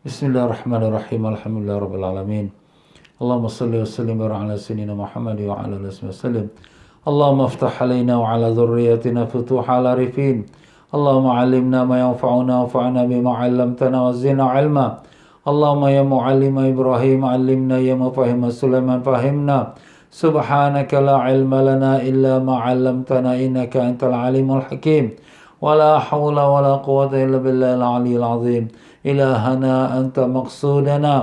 Bismillahirrahmanirrahim. Alhamdulillah rabbil alamin. Allahumma salli wa sallim wa ala sayyidina Muhammad wa ala alihi wasallam. Allahumma aftah alaina wa ala dhurriyyatina futuhal arifin. Allahumma 'allimna ma yanfa'una wanfa'na bima 'allamtana wa zidna 'ilma. Allahumma ya mu'allima Ibrahim 'allimna, ya mufahhima Sulaiman fahimna. Subhanaka la 'ilma lana illa ma 'allamtana innaka antal alimul hakim. Wa la hawla wa la quwwata illa billahil 'aliyyil 'azim. إلهنا أنت مقصودنا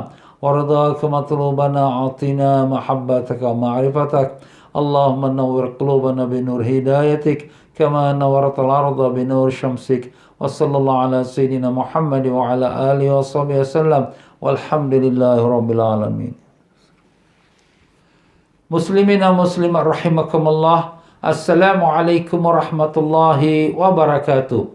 ورضاك مطلوبنا أعطنا محبتك ومعرفتك اللهم نور قلوبنا بنور هدايتك كما نورت الأرض بنور شمسك وصلى الله على سيدنا محمد وعلى آله وصحبه وسلم والحمد لله رب العالمين. Muslimin dan muslimat rahimakumullah. Assalamualaikum warahmatullahi wabarakatuh.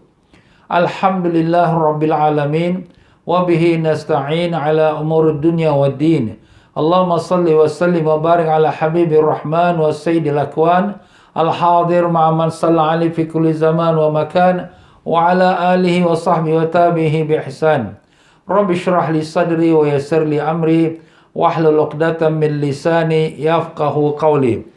Alhamdulillah rabbil alamin. Wabihi nasta'in ala umur dunya wa din. Allahumma salli wa sallim wa barik ala habibir rahman wa sayyidil akwan al-hadir ma'aman salla alaihi fi kulli zaman wa makan wa ala alihi wa sahbihi wa tabihi bi ihsan. Rabbi shrah li sadri wa yassir li amri wahlul 'uqdatam min lisani yafqahu qawli.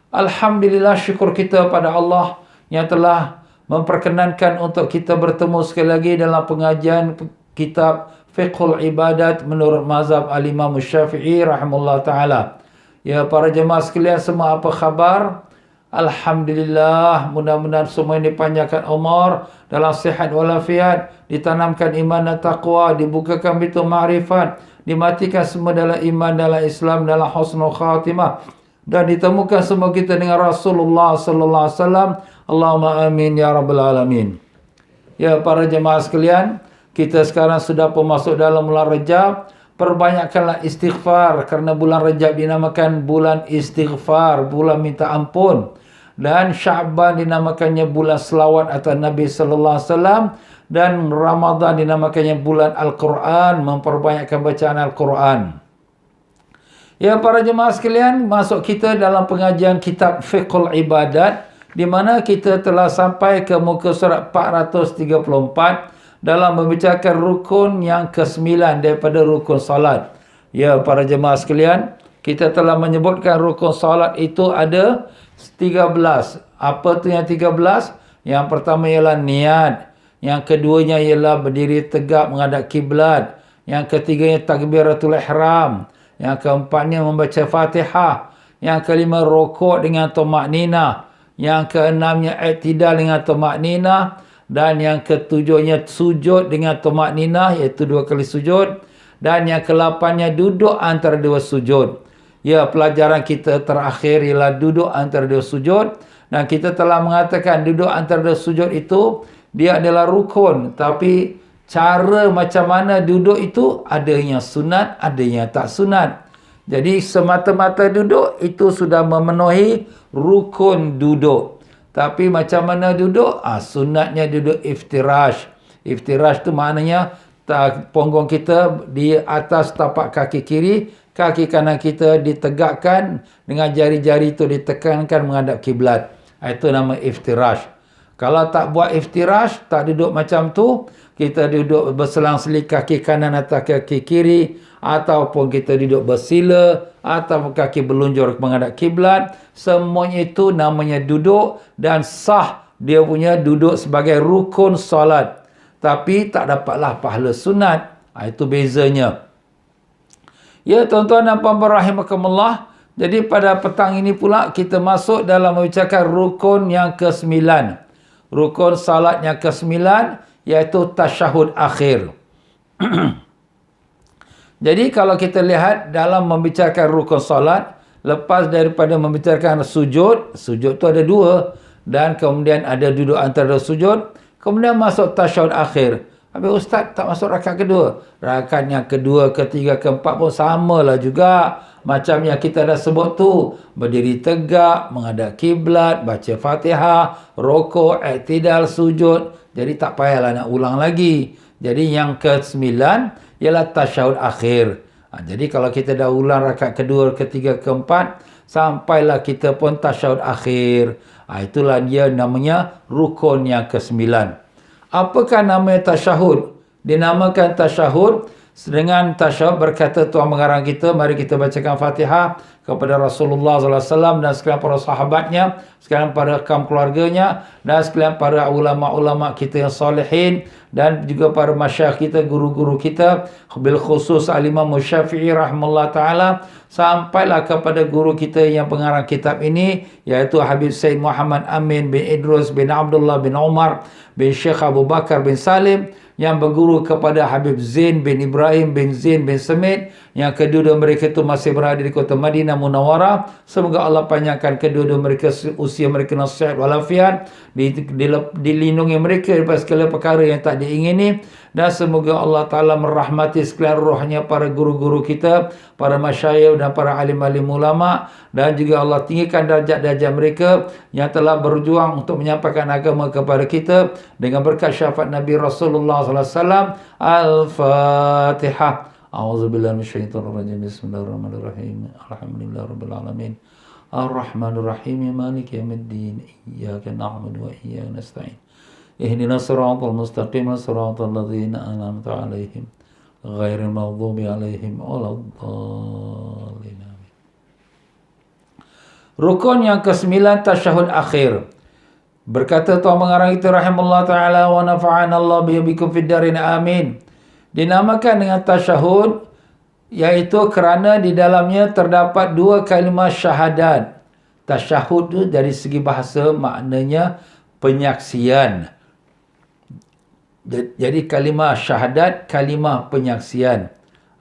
Alhamdulillah, syukur kita pada Allah yang telah memperkenankan untuk kita bertemu sekali lagi dalam pengajian kitab Fiqhul Ibadat menurut mazhab Al-Imam Syafi'i rahimahullah ta'ala. Ya, para jemaah sekalian semua, apa khabar? Alhamdulillah, mudah-mudahan semua ini dipanjangkan umur, dalam sihat walafiat, ditanamkan iman dan taqwa, dibukakan pintu ma'rifat, dimatikan semua dalam iman, dalam Islam, dalam husnul khatimah, dan ditemukan semua kita dengan Rasulullah sallallahu alaihi wasallam. Allahumma amin ya rabbal alamin. Ya, para jemaah sekalian, kita sekarang sudah pun masuk dalam bulan Rajab. Perbanyakkanlah istighfar, kerana bulan Rajab dinamakan bulan istighfar, bulan minta ampun. Dan Sya'ban dinamakannya bulan selawat atas Nabi sallallahu alaihi wasallam, dan Ramadan dinamakannya bulan Al-Quran, memperbanyakkan bacaan Al-Quran. Ya, para jemaah sekalian, masuk kita dalam pengajian kitab Fiqhul Ibadat, di mana kita telah sampai ke muka surat 434 dalam membicarakan rukun yang ke-9 daripada rukun salat. Ya, para jemaah sekalian, kita telah menyebutkan rukun salat itu ada 13. Apa tu yang 13? Yang pertama ialah niat. Yang keduanya ialah berdiri tegak menghadap kiblat. Yang ketiganya takbiratul ihram. Yang keempatnya membaca Fatihah. Yang kelima rukuk dengan tumakninah. Yang keenamnya i'tidal dengan tumakninah. Dan yang ketujuhnya sujud dengan tumakninah, iaitu 2 kali sujud. Dan yang ke-8nya duduk antara 2 sujud. Ya, pelajaran kita terakhir ialah duduk antara 2 sujud. Dan kita telah mengatakan duduk antara 2 sujud itu, dia adalah rukun. Tapi cara macam mana duduk itu, ada yang sunat, ada yang tak sunat. Jadi semata-mata duduk itu sudah memenuhi rukun duduk. Tapi macam mana duduk? Sunatnya duduk iftirash. Iftirash tu maknanya punggung kita di atas tapak kaki kiri, kaki kanan kita ditegakkan, dengan jari-jari itu ditekankan menghadap kiblat. Itu nama iftirash. Kalau tak buat iftirash, tak duduk macam tu, kita duduk berselang-seling kaki kanan atas kaki kiri, ataupun kita duduk bersila, atau kaki berlunjur menghadap kiblat, semuanya itu namanya duduk, dan sah dia punya duduk sebagai rukun solat. Tapi tak dapatlah pahala sunat. Itu bezanya. Ya, tuan-tuan dan puan-puan rahimakumullah. Jadi pada petang ini pula kita masuk dalam membicarakan rukun yang ke-9. Rukun salat yang ke-9, iaitu tasyahud akhir. Jadi kalau kita lihat dalam membicarakan rukun solat, lepas daripada membicarakan sujud, sujud tu ada 2, dan kemudian ada duduk antara 2 sujud, kemudian masuk tasyahud akhir. Habis ustaz tak masuk rakaat kedua. Rakaat yang kedua, ketiga, keempat pun samalah juga. Macam yang kita dah sebut tu, berdiri tegak, menghadap kiblat, baca Fatihah, rukuk, i'tidal, sujud. Jadi tak payahlah nak ulang lagi. Jadi yang ke-9 ialah tasyahud akhir. Jadi kalau kita dah ulang rakaat kedua, ketiga, keempat, sampailah kita pun tasyahud akhir. Itulah dia namanya rukun yang ke-9. Apakah nama tasyahud? Dinamakan tasyahud Dengan tasyahud berkata Tuan Pengarang kita, mari kita bacakan Fatihah kepada Rasulullah SAW dan sekalian para sahabatnya, sekalian para kaum keluarganya, dan sekalian para ulama-ulama kita yang salihin, dan juga para masyayikh kita, guru-guru kita, bil khusus Al-Imam Syafi'i rahimahullah ta'ala, sampailah kepada guru kita yang pengarang kitab ini, iaitu Habib Said Muhammad Amin bin Idrus bin Abdullah bin Umar bin Syekh Abu Bakar bin Salim, yang berguru kepada Habib Zain bin Ibrahim bin Zain bin Semit, yang kedua-dua mereka itu masih berada di kota Madinah Munawwarah. Semoga Allah panjangkan kedua-dua mereka usia mereka nasihat walafiat, dilindungi mereka daripada segala perkara yang tak diingini, dan semoga Allah Ta'ala merahmati sekalian rohnya para guru-guru kita, para masyayikh dan para alim-alim ulama, dan juga Allah tinggikan darjat-darjat mereka yang telah berjuang untuk menyampaikan agama kepada kita dengan berkat syafaat Nabi Rasulullah SAW. Al-Fatihah. A'udzubillahi minasyaitonir rajim. Bismillahirrahmanirrahim. Alhamdulillahirabbil alamin. Ar-Rahmanir-Rahim. Maliki yaumiddin. Iyyaka na'budu wa iyyaka nasta'in. Ihdinas siratal mustaqim, siratal ladzina an'amta 'alaihim ghairil maghdubi 'alaihim waladdallin. Rukun yang ke-9, tasyahud akhir. Berkata Tuan Pengarang kita rahimahullah ta'ala, wa nafa'ana Allah bikum fid darin amin. Dinamakan dengan tasyahud iaitu kerana di dalamnya terdapat dua kalimah syahadat. Tasyahud itu dari segi bahasa maknanya penyaksian. Jadi kalimah syahadat, kalimah penyaksian.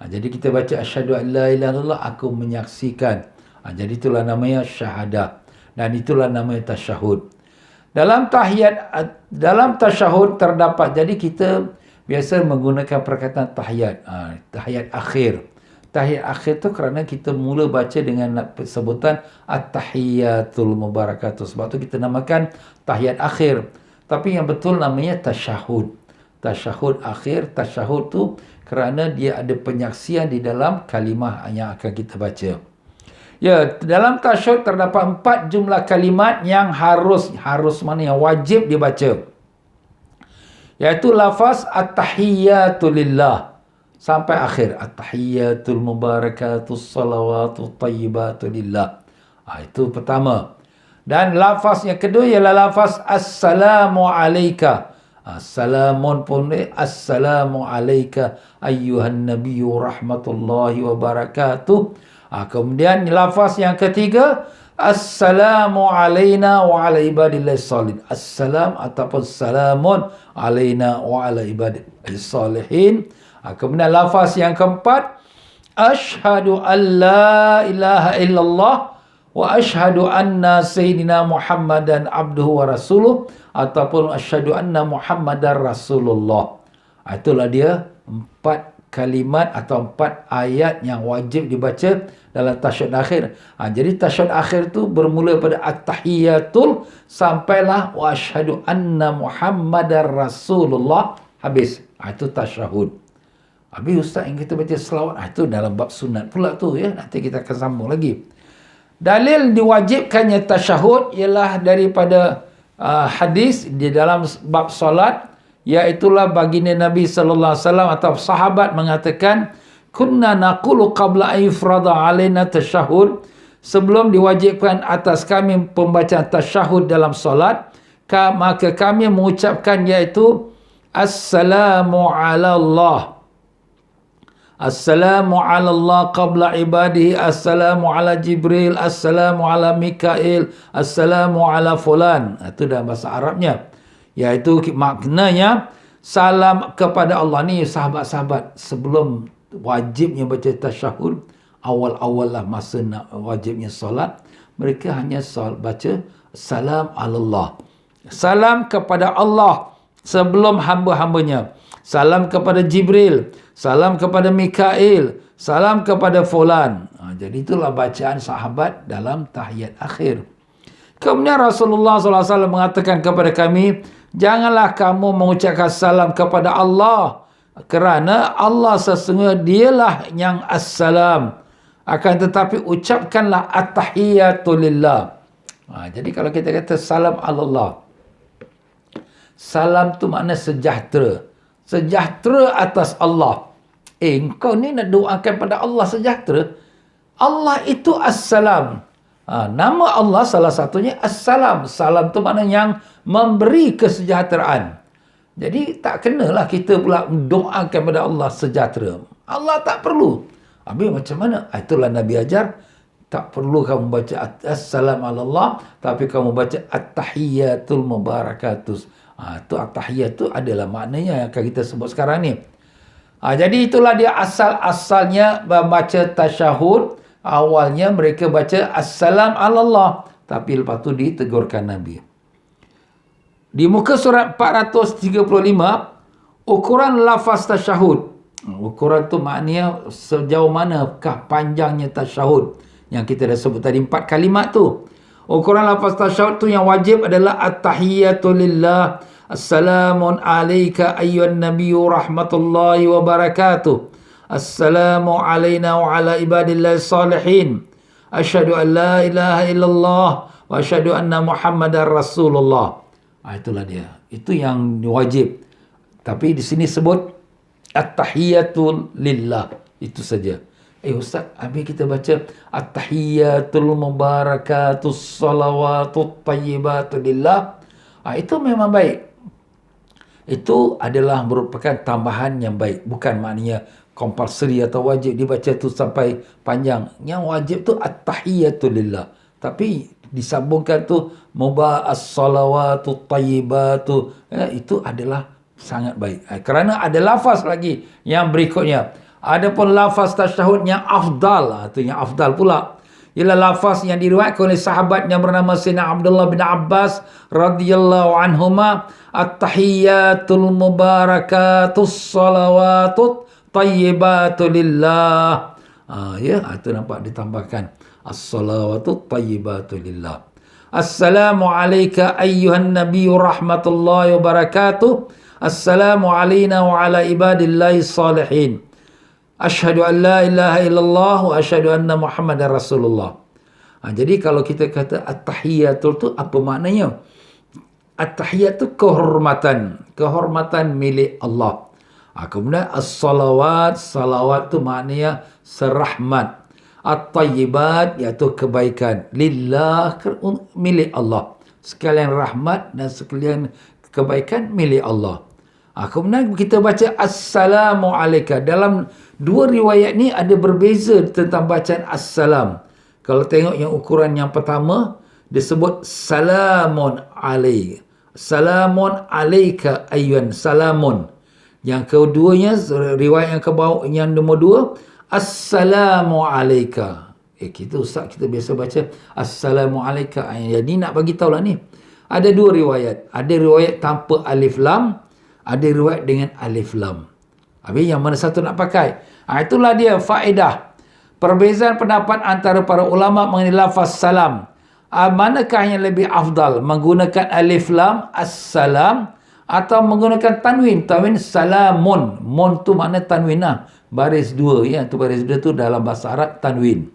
Jadi kita baca asyhadu an la ilaha illallah, aku menyaksikan. Jadi itulah namanya syahadah, dan itulah namanya tasyahud. Dalam tasyahud terdapat, jadi kita biasa menggunakan perkataan tahiyat. Tahiyat akhir. Tahiyat akhir tu kerana kita mula baca dengan sebutan at-tahiyyatul mubarakatuh. Sebab tu kita namakan tahiyat akhir. Tapi yang betul namanya tasyahud. Tasyahud akhir, tasyahud tu kerana dia ada penyaksian di dalam kalimah yang akan kita baca. Ya, dalam tasyahud terdapat 4 jumlah kalimat yang harus mana yang wajib dibaca. Iaitu lafaz at-tahiyyatu lillah sampai akhir. At-tahiyyatul mubarakatus salawatut tayyibatu lillah. Itu pertama. Dan lafaz yang kedua ialah lafaz assalamu alayka. Assalamun pun assalamu alayka ayyuhan nabiyyu rahmatullahi wabarakatuh. Kemudian lafaz yang ketiga, assalamu alayna wa ala ibadillah salihin. Assalam ataupun salamun alayna wa ala ibadillah salihin. Kemudian lafaz yang keempat, asyhadu an la ilaha illallah wa asyhadu anna sayyidina Muhammadan abduhu wa rasuluh, ataupun asyhadu anna Muhammadar Rasulullah. Itulah dia 4 kalimat atau 4 ayat yang wajib dibaca dalam tasyahud akhir. Jadi tasyahud akhir tu bermula pada at-tahiyyatul sampailah wa asyhadu anna Muhammadar Rasulullah, habis. Itu tasyahud. Habis ustaz yang kita baca selawat, itu dalam bab sunat pula tu ya. Nanti kita akan sambung lagi. Dalil diwajibkannya tasyahud ialah daripada hadis di dalam bab solat, iaitulah baginda Nabi sallallahu alaihi wasallam atau sahabat mengatakan, kunna naqulu qabla an yufrada alaina tasyahud, sebelum diwajibkan atas kami pembacaan tasyahud dalam solat, maka kami mengucapkan iaitu assalamu ala Allah. Assalamu ala Allah qabla ibadihi, assalamu ala Jibril, assalamu ala Mikail, assalamu ala fulan. Itu dalam bahasa Arabnya. Iaitu maknanya salam kepada Allah. Ni sahabat-sahabat sebelum wajibnya baca tasyahud, awal-awal lah masa nak wajibnya solat, mereka hanya baca salam ala Allah. Salam kepada Allah sebelum hamba-hambanya. Salam kepada Jibril, salam kepada Mikail, salam kepada fulan. Jadi itulah bacaan sahabat dalam tahiyat akhir. Kemudian Rasulullah SAW mengatakan kepada kami, janganlah kamu mengucapkan salam kepada Allah, kerana Allah sesungguhnya dialah yang assalam. Akan tetapi ucapkanlah at-tahiyyatu lillah. Jadi kalau kita kata salam Allah, salam tu makna sejahtera. Sejahtera atas Allah. Engkau ni nak doakan pada Allah sejahtera. Allah itu Assalam. Nama Allah salah satunya Assalam. Salam tu maknanya yang memberi kesejahteraan. Jadi tak kenalah kita pula doakan kepada Allah sejahtera. Allah tak perlu. Habis macam mana? Itulah Nabi ajar. Tak perlu kamu baca Assalamu Allah, tapi kamu baca At-Tahiyyatul Mubarakatus. Itu At-Tahiyyat tu adalah maknanya yang akan kita sebut sekarang ni. Jadi itulah dia asal-asalnya membaca tasyahud. Awalnya mereka baca Assalam Allah, tapi lepas tu ditegurkan Nabi. Di muka surat 435, ukuran lafaz tasyahud. Ukuran tu maknanya sejauh manakah panjangnya tasyahud. Yang kita dah sebut tadi 4 kalimat tu. Ukuran lafaz tasyahud tu yang wajib adalah At-Tahiyyatu lillah. Assalamun alayka ayyuhan nabiyyu rahmatullahi wa barakatuh. Assalamu alayna wa ala ibadillahi salihin. Asyhadu an la ilaha illallah wa asyhadu anna Muhammadar Rasulullah. Itulah dia. Itu yang wajib. Tapi di sini sebut At-Tahiyyatul lillah. Itu saja. Ustaz, habis kita baca At-Tahiyyatul Mubarakatus Salawatut Tayyibatu lillah. Itu memang baik. Itu adalah merupakan tambahan yang baik. Bukan maknanya compulsory atau wajib dibaca tu sampai panjang. Yang wajib tu At-Tahiyyatul lillah. Tapi disambungkan tu as-salawatut tayyibatu, itu adalah sangat baik. Kerana ada lafaz lagi yang berikutnya. Adapun lafaz tasyahud yang afdal, itu yang afdal pula. Ialah lafaz yang diriwayatkan oleh sahabat yang bernama Sayyidina Abdullah bin Abbas radhiyallahu anhuma, At-Tahiyyatul Mubarakatus Salawatut Tayyibatu lillah. Itu nampak ditambahkan As-Salawatut Tayyibatu lillah. Assalamu alayka ayyuhan nabiyyu rahmatullahi wa barakatuh. Assalamu alayna wa ala ibadillahi salihin. Asyhadu an la ilaha illallah wa asyhadu anna Muhammadar Rasulullah. Jadi kalau kita kata At-Tahiyyatul tu apa maknanya? At-Tahiyyat tu kehormatan. Kehormatan milik Allah. Kemudian As-Salawat. Salawat tu maknanya serahmat. At-Tayyibat iaitu kebaikan. Lillah, milik Allah. Sekalian rahmat dan sekalian kebaikan milik Allah. Kemudian kita baca Assalamu alayka. Dalam dua riwayat ni ada berbeza tentang bacaan Assalam. Kalau tengok yang ukuran yang pertama, disebut Salamun alayka. Salamun alayka ayyuhan. Salamun. Yang keduanya, riwayat yang ke bawah, yang nombor 2, Assalamu alayka. Kita Ustaz, kita biasa baca Assalamu alayka. Jadi nak bagi tahu lah ni. Ada dua riwayat. Ada riwayat tanpa alif lam. Ada riwayat dengan alif lam. Habis yang mana satu nak pakai? Itulah dia faedah. Perbezaan pendapat antara para ulama mengenai lafaz salam. Manakah yang lebih afdal? Menggunakan alif lam, assalam, atau menggunakan tanwin. Tanwin salamun. Mun tu makna tanwin lah. Baris dua. Ya, tu baris dua tu dalam bahasa Arab tanwin.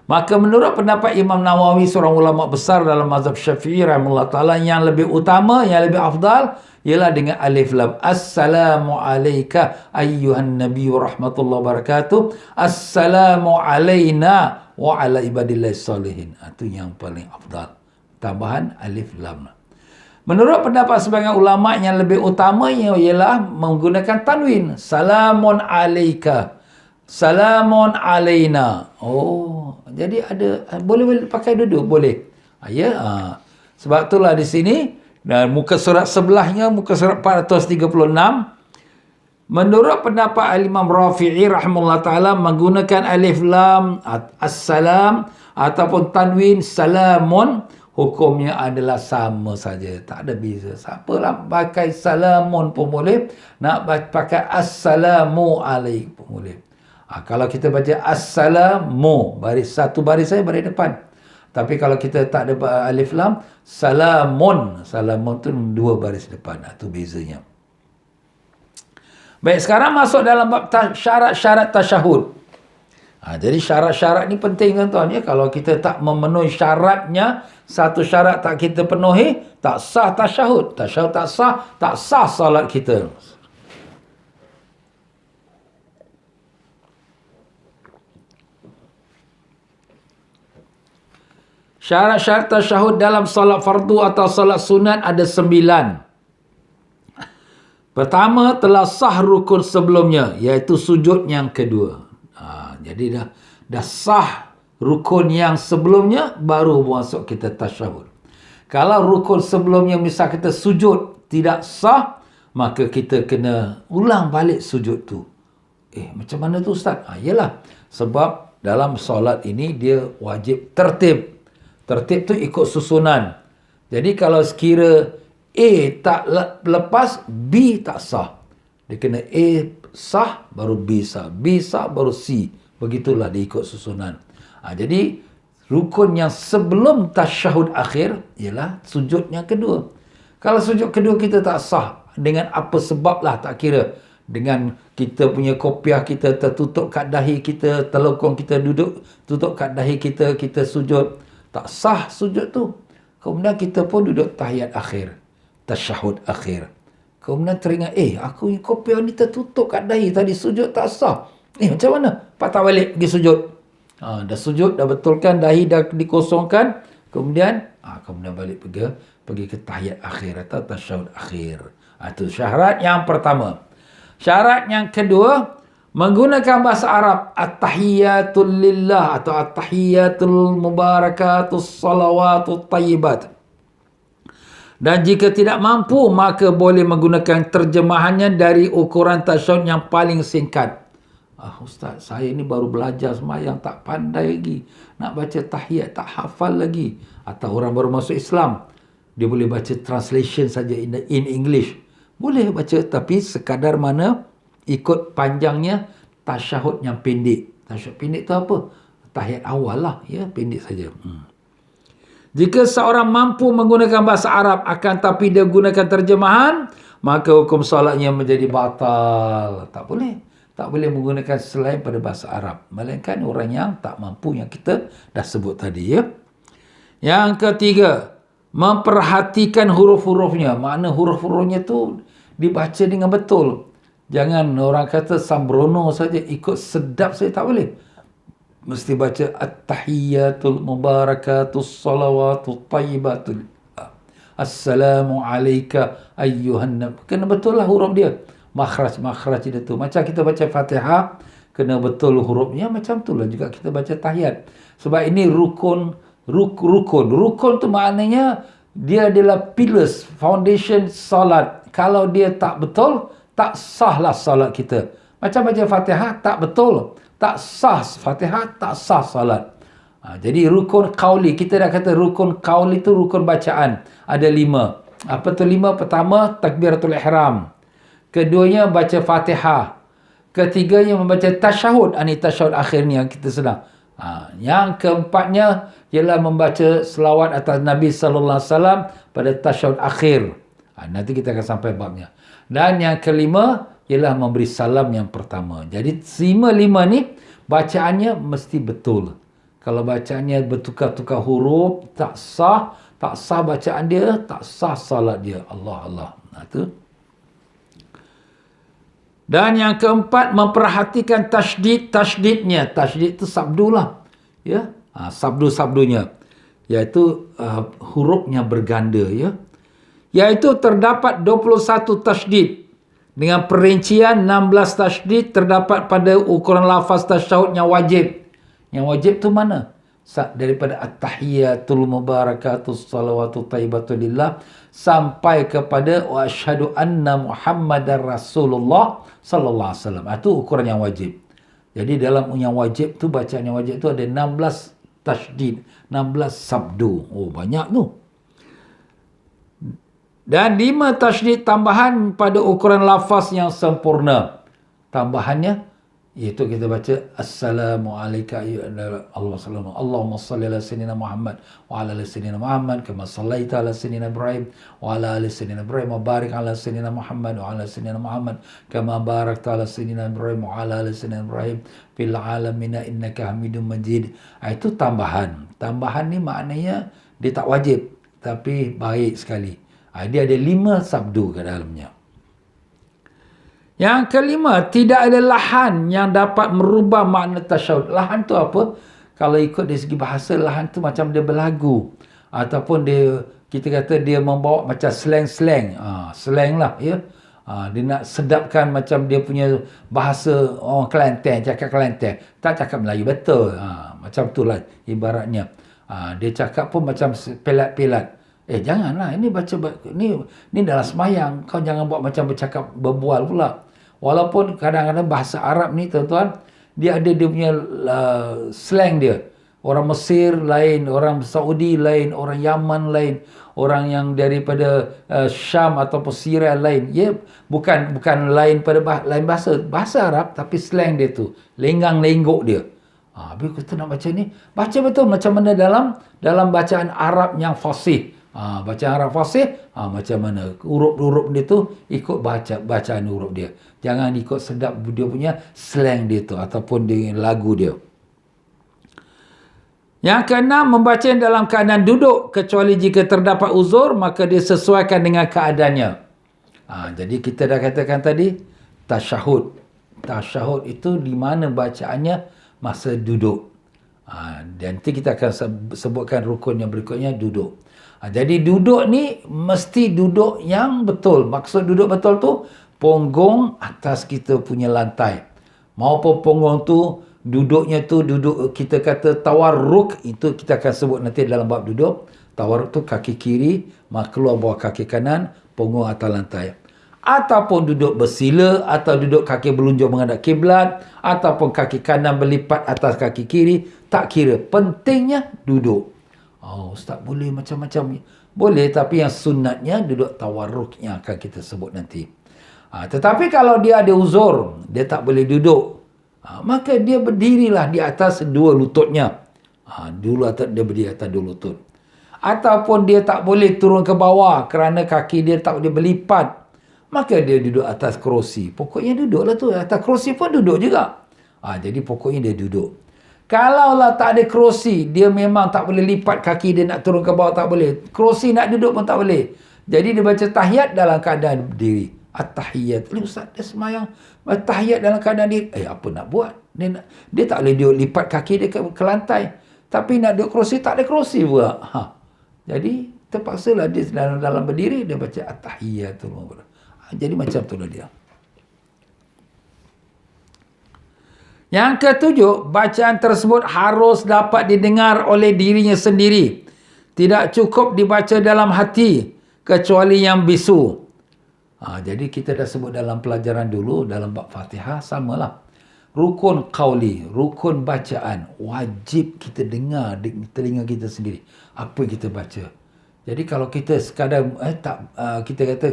Maka menurut pendapat Imam Nawawi, seorang ulama besar dalam mazhab Syafi'i rahimahullah ta'ala, yang lebih utama, yang lebih afdal ialah dengan alif lam. Assalamu alayka ayyuhan nabiyyu rahmatullahi wabarakatuh. Assalamu alayna wa ala ibadillahi salihin. Itu yang paling afdal. Tambahan alif lam. Menurut pendapat sebagian ulama, yang lebih utamanya ialah menggunakan tanwin. Salamun alayka. Salamun alayna. Jadi ada, boleh pakai duduk, boleh. Sebab itulah di sini, dan muka surat sebelahnya, muka surat 436, menurut pendapat Al-Imam Rafi'i rahimahullah ta'ala, menggunakan alif lam, assalam, ataupun tanwin, salamun, hukumnya adalah sama saja. Tak ada beza. Siapalah pakai salamun pun boleh, nak pakai assalamu alaikum pun boleh. Kalau kita baca assalamu, satu baris saja baris depan. Tapi kalau kita tak ada alif lam, salamun. Salamun tu dua baris depan. Itu bezanya. Baik, sekarang masuk dalam bab syarat-syarat tasyahud. Jadi syarat-syarat ni penting tuan-tuan ya. Kalau kita tak memenuhi syaratnya, satu syarat tak kita penuhi, tak sah tasyahud. Tasyahud tak sah salat kita. Syarat-syarat tasyahud dalam solat fardu atau solat sunat ada 9. Pertama, telah sah rukun sebelumnya, iaitu sujud yang kedua. Jadi dah sah rukun yang sebelumnya, baru masuk kita tasyahud. Kalau rukun sebelumnya misal kita sujud tidak sah, maka kita kena ulang balik sujud tu. Macam mana tu Ustaz? Yalah, sebab dalam solat ini dia wajib tertib. Tertib tu ikut susunan. Jadi kalau sekira A tak lepas, B tak sah. Dia kena A sah, baru B sah. B sah, baru C. Begitulah dia ikut susunan. Jadi, rukun yang sebelum tasyahud akhir ialah sujud yang kedua. Kalau sujud kedua kita tak sah, dengan apa sebab lah tak kira. Dengan kita punya kopiah kita tertutup kat dahi kita, telekong kita duduk, tutup kat dahi kita, kita sujud. Tak sah sujud tu. Kemudian kita pun duduk tahiyat akhir. Tasyahud akhir. Kemudian teringat, aku ni kopiah ni tertutup kat dahi, tadi sujud tak sah. Macam mana? Patah balik pergi sujud. Dah sujud, dah betulkan, dahi dah dikosongkan. Kemudian balik pergi ke tahiyat akhir atau tasyahud akhir. Itu syarat yang pertama. Syarat yang kedua, menggunakan bahasa Arab. At-tahiyyatul lillah atau at-tahiyyatul mubarakatus salawatut tayyibat. Dan jika tidak mampu, maka boleh menggunakan terjemahannya dari ukuran tasyahud yang paling singkat. Ustaz, saya ni baru belajar sembahyang, tak pandai lagi. Nak baca tahiyat, tak hafal lagi. Atau orang baru masuk Islam, dia boleh baca translation saja in English. Boleh baca, tapi sekadar mana ikut panjangnya tasyahud yang pendek. Tasyahud pendek tu apa? Tahiyat awal lah, pendek saja. Jika seorang mampu menggunakan bahasa Arab akan tapi dia gunakan terjemahan, maka hukum solatnya menjadi batal. Tak boleh. Tak boleh menggunakan selain pada bahasa Arab. Melainkan orang yang tak mampu, yang kita dah sebut tadi. Yang ketiga, memperhatikan huruf-hurufnya. Makna huruf-hurufnya tu dibaca dengan betul. Jangan orang kata sambrono saja, ikut sedap saja, tak boleh. Mesti baca at-tahiyyatul mubarakatus salawatut tayyibatul. Assalamu alayka ayyuhan nabi. Kena betul lah huruf dia. Makhraj dia tu. Macam kita baca Fatihah, kena betul hurufnya. Macam tu lah juga kita baca tahiyat. Sebab ini rukun. Rukun tu maknanya dia adalah pillars, foundation salat. Kalau dia tak betul, tak sahlah salat kita. Macam baca Fatihah tak betul, tak sah Fatihah, tak sah salat. Jadi rukun qauli, kita dah kata rukun qauli itu rukun bacaan. Ada 5. Apa tu 5? Pertama, takbiratul ihram. Keduanya baca Fatihah. Ketiganya membaca tasyahud. Ini tasyahud akhir ni yang kita sedang. Yang keempatnya ialah membaca selawat atas Nabi sallallahu alaihi wasallam pada tasyahud akhir. Nanti kita akan sampai babnya. Dan yang kelima ialah memberi salam yang pertama. Jadi 5 ni bacaannya mesti betul. Kalau bacaannya bertukar-tukar huruf, tak sah bacaan dia, tak sah salat dia. Allah. Itu. Dan yang keempat, memperhatikan tasydidnya. Tasydid itu sabdu lah. Sabdu-sabdunya. Iaitu hurufnya berganda. Iaitu terdapat 21 tasydid. Dengan perincian 16 tasydid terdapat pada ukuran lafaz tasyahud yang wajib. Yang wajib tu mana? Daripada at-tahiyyatul mubarakatus salawatut tayyibatul lillah sampai kepada wa asyhadu anna Muhammadar Rasulullah sallallahu alaihi wasallam. Itu ukuran yang wajib. Jadi dalam yang wajib tu, bacaan yang wajib tu ada 16 tasydid, 16 sabdu. Banyak tu. Dan 5 tasydid tambahan pada ukuran lafaz yang sempurna. Tambahannya iaitu kita baca assalamu alayka Allahumma salli ala sayyidina Muhammad wa ala ali sayyidina Muhammad kama sallaita ala sayyidina Ibrahim wa ala ali sayyidina Ibrahim wa barik ala sayyidina Muhammad wa ala sayyidina Muhammad kama barakta ala sayyidina Ibrahim wa ala ali sayyidina Ibrahim fil alamin innaka Hamidum Majid. Itu tambahan. Tambahan ni maknanya dia tak wajib tapi baik sekali. Dia ada 5 sabdu ke dalamnya. Yang kelima, tidak ada lahan yang dapat merubah makna tasyahud. Lahan tu apa? kalau ikut dari segi bahasa lahan tu macam dia berlagu. Ataupun dia, kita kata dia membawa macam slang-slang. Slang lah, ya. Dia nak sedapkan macam dia punya bahasa orang Kelantan, cakap Kelantan. Tak cakap Melayu betul. Macam tu lah ibaratnya. Dia cakap pun macam pelat-pelat. Janganlah, ini baca ni dalam semayang. Kau jangan buat macam bercakap berbual pula. Walaupun kadang-kadang bahasa Arab ni tuan-tuan, dia ada dia punya slang dia. Orang Mesir lain, orang Saudi lain, orang Yaman lain, orang yang daripada Syam ataupun Syria lain. Ya, bukan lain pada lain bahasa Arab, tapi slang dia tu, lenggang-lenggok dia. Habis kita nak baca ni, baca betul macam mana dalam bacaan Arab yang fasih. Bacaan Arab fasih, macam mana huruf-huruf dia tu ikut bacaan huruf dia. Jangan ikut sedap dia punya slang dia tu ataupun dia lagu dia. Yang keenam, membaca dalam keadaan duduk kecuali jika terdapat uzur, maka dia sesuaikan dengan keadaannya. Jadi kita dah katakan tadi, tasyahud. Tasyahud itu di mana bacaannya masa duduk. Dan nanti kita akan sebutkan rukun yang berikutnya, duduk. Jadi duduk ni mesti duduk yang betul. Maksud duduk betul tu, punggung atas kita punya lantai. Maupun punggung tu, duduknya tu duduk, kita kata tawarruk, itu kita akan sebut nanti dalam bab duduk. Tawarruk tu kaki kiri, keluar bawah kaki kanan, punggung atas lantai. Ataupun duduk bersila, atau duduk kaki berlunjuk menghadap kiblat, ataupun kaki kanan berlipat atas kaki kiri, tak kira. Pentingnya duduk. Ustaz boleh macam-macam. Boleh, tapi yang sunatnya duduk tawarruk yang akan kita sebut nanti. Tetapi kalau dia ada uzur, dia tak boleh duduk, maka dia berdirilah di atas dua lututnya. Dulu dia berdiri atas dua lutut. Ataupun dia tak boleh turun ke bawah kerana kaki dia tak boleh berlipat, maka dia duduk atas kerusi. Pokoknya duduklah tu. Atas kerusi pun duduk juga. Jadi pokoknya dia duduk. Kalaulah tak ada kerusi, dia memang tak boleh lipat kaki dia nak turun ke bawah, tak boleh. Kerusi nak duduk pun tak boleh. Jadi dia baca tahiyat dalam keadaan berdiri. At-tahiyat. Ustaz, dia semayang tahiyat dalam keadaan diri. Apa nak buat? Dia tak boleh duduk lipat kaki dia ke lantai. Tapi nak duduk kerusi, tak ada kerusi pula. Jadi terpaksalah dia dalam berdiri, dia baca at-tahiyatul mubarak. Jadi macam itulah dia. Yang ketujuh, bacaan tersebut harus dapat didengar oleh dirinya sendiri. Tidak cukup dibaca dalam hati, kecuali yang bisu. Jadi kita dah sebut dalam pelajaran dulu, dalam bab Fatihah, samalah. Rukun qauli, rukun bacaan, wajib kita dengar di telinga kita sendiri. Apa yang kita baca. Jadi kalau kita sekadar, kita kata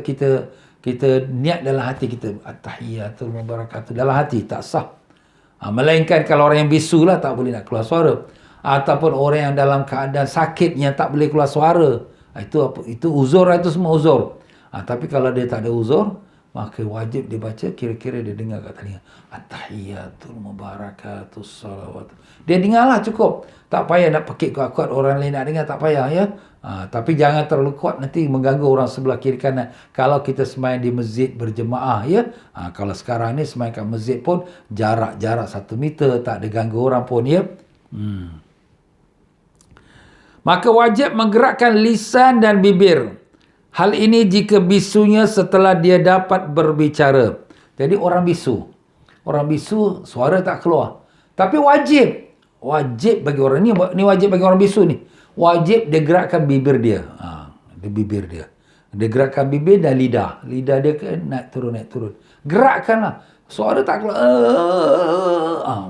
kita niat dalam hati kita, at-tahiyatul mubarakatuh, dalam hati, tak sah. Melainkan kalau orang yang bisu lah, tak boleh nak keluar suara. Ataupun orang yang dalam keadaan sakit yang tak boleh keluar suara. Itu uzur, itu semua uzur. Tapi kalau dia tak ada uzur, maka wajib dibaca, kira-kira dia dengar kat telinga. At-tahiyatul mubarakatus salawat. Dia dengarlah cukup. Tak payah nak pekik kuat-kuat orang lain nak dengar, tak payah ya. Tapi jangan terlalu kuat, nanti mengganggu orang sebelah kiri kanan. Kalau kita semayang di masjid berjemaah ya. Kalau sekarang ni semayang kat masjid pun jarak 1 meter, tak ada ganggu orang pun ya. Maka wajib menggerakkan lisan dan bibir. Hal ini jika bisunya setelah dia dapat berbicara. Jadi orang bisu suara tak keluar. Tapi wajib bagi orang ni wajib bagi orang bisu ni. Wajib dia gerakkan bibir dia. Bibir dia. Dia gerakkan bibir dan lidah. Lidah dia naik turun. Gerakkanlah. Suara tak keluar.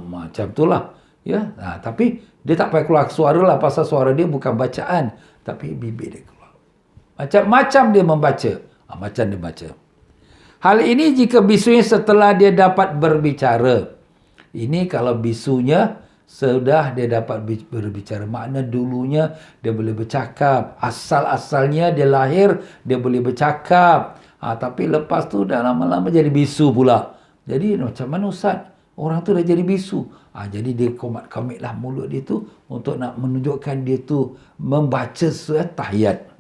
Macam itulah. Ya. Tapi dia tak payah keluar suara lah. Pasal suara dia bukan bacaan. Tapi bibir dia keluar. Macam dia membaca. Macam dia baca. Hal ini jika bisunya setelah dia dapat berbicara. Ini kalau bisunya sudah dia dapat berbicara. Makna dulunya dia boleh bercakap. Asal-asalnya dia lahir, dia boleh bercakap. Tapi lepas tu dah lama-lama jadi bisu pula. Jadi macam mana Ustaz? Orang tu dah jadi bisu. Jadi dia komat-komitlah mulut dia tu untuk nak menunjukkan dia tu membaca surah tahiyat.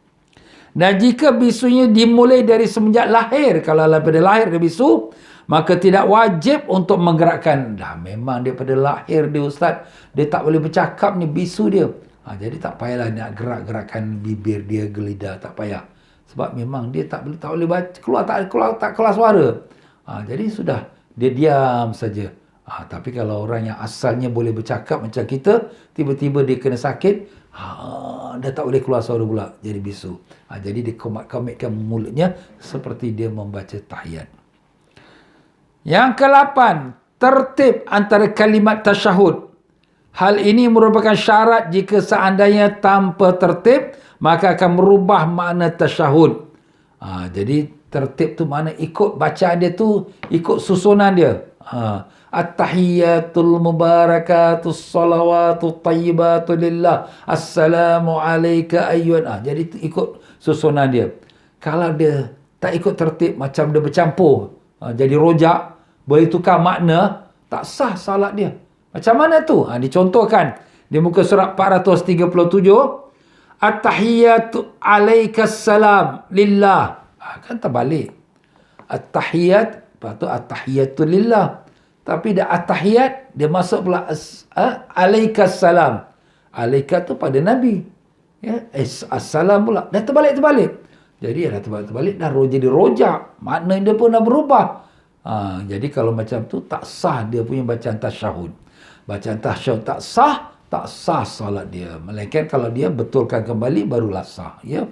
Dan jika bisunya dimulai dari semenjak lahir, kalau daripada lahir dia bisu, maka tidak wajib untuk menggerakkan. Dah memang daripada lahir dia ustaz, dia tak boleh bercakap ni, bisu dia. Jadi tak payahlah nak gerak-gerakkan bibir dia, gelidah, tak payah. Sebab memang dia tak boleh baca, tak keluar suara. Jadi sudah, dia diam saja. Tapi kalau orang yang asalnya boleh bercakap macam kita, tiba-tiba dia kena sakit, dia tak boleh keluar suara pula, jadi bisu. Jadi dia komitkan mulutnya seperti dia membaca tahiyat. Yang ke-8, tertib antara kalimat tasyahud. Hal ini merupakan syarat. Jika seandainya tanpa tertib, maka akan merubah makna tasyahud. Jadi tertib tu makna ikut bacaan dia tu, ikut susunan dia. At-tahiyyatul mubarakatus salawatut tayyibatu lillah. Assalamu alayka ayyuhan. Jadi ikut susunan dia. Kalau dia tak ikut tertib, macam dia bercampur, jadi rojak, boleh tukar makna, tak sah salat dia. Macam mana tu? Dicontohkan di muka surat 437. At-tahiyyatu alaikas salam lillah. Kan terbalik. At-tahiyyat, lepas tu at-tahiyyatu lillah. Tapi dah at-tahiyyat, dia masuk pula alaikas salam. Alaika tu pada Nabi. Ya, assalam pula. Dah terbalik-terbalik. Jadi dah terbalik-terbalik, dah jadi rojak. Makna dia pun dah berubah. Jadi kalau macam tu, tak sah dia punya bacaan tasyahud. Bacaan tasyahud tak sah solat dia. Melainkan kalau dia betulkan kembali, barulah sah. Ya.